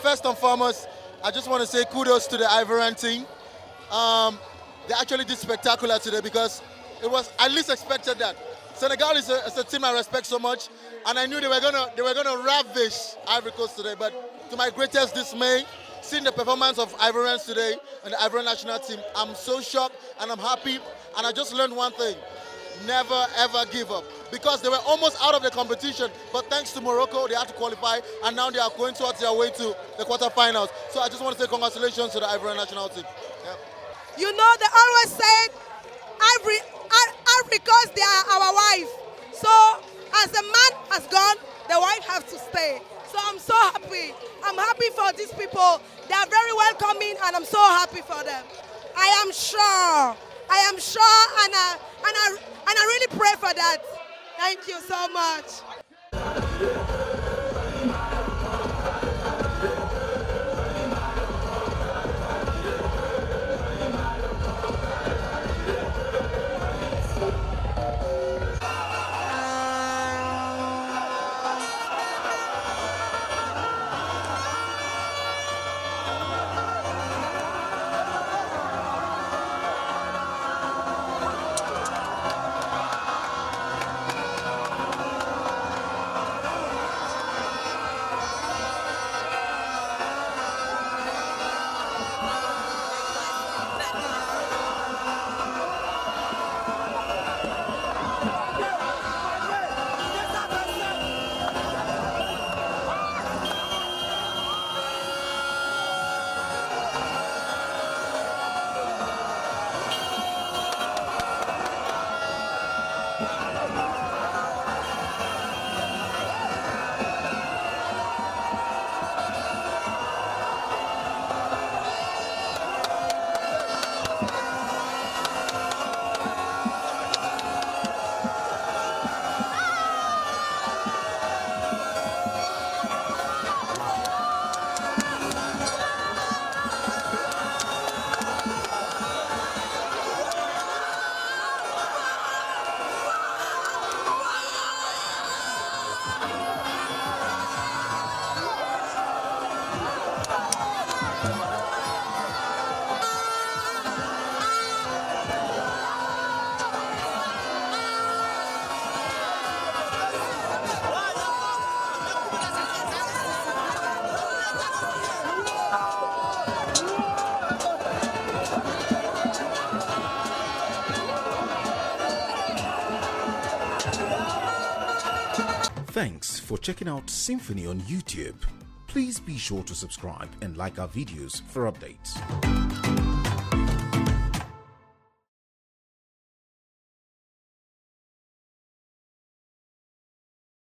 First and foremost, I just want to say kudos to the Ivorian team. They actually did spectacular today because it was at least expected that. Senegal is a team I respect so much, and I knew they were gonna ravish Ivory Coast today. But to my greatest dismay, seeing the performance of Ivorians today and the Ivorian national team, I'm so shocked and I'm happy. And I just learned one thing: never ever give up, because they were almost out of the competition. But thanks to Morocco, they had to qualify, and now they are going towards their way to the quarterfinals. So I just want to say congratulations to the Ivorian national team. Yep. You know, they always said Ivory Coast, they are our wife. So as the man has gone, the wife has to stay. So I'm so happy. I'm happy for these people. They are very welcoming, and I'm so happy for them. I am sure, and I really pray for that. Thank you so much. Thanks for checking out SYMFONI on YouTube. Please be sure to subscribe and like our videos for updates.